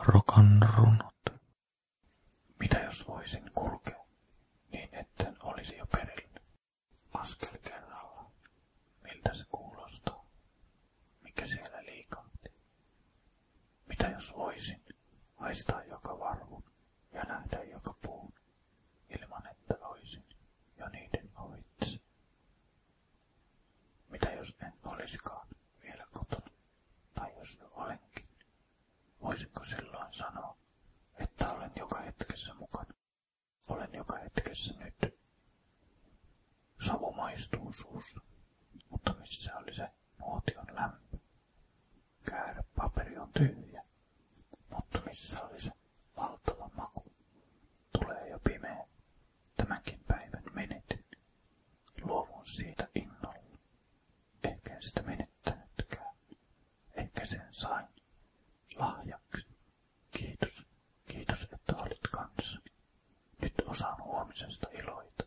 Rokan runot. Mitä jos voisin kulkea, niin etten olisi jo perillä? Askel kerralla. Miltä se kuulostaa? Mikä siellä liikahti? Mitä jos voisin haistaa joka varvun ja nähdä joka puun, ilman että olisin jo niiden ohitse? Mitä jos en olisikaan vielä kotona, tai jos jo olenkin? Voisinko silloin sanoa, että olen joka hetkessä mukana? Olen joka hetkessä nyt. Savu maistuu suussa, mutta missä oli se nuotion lämpö? Käärepaperi on tyhjä, mutta missä oli se valtava maku? Tulee jo pimeä. Tämänkin päivän menetin. Luovun siitä innolla. Ehkä en sitä menettänytkään. Ehkä sen sain lahjaksi. Kiitos, kiitos, että olit kanssani. Nyt osaan huomisesta iloita.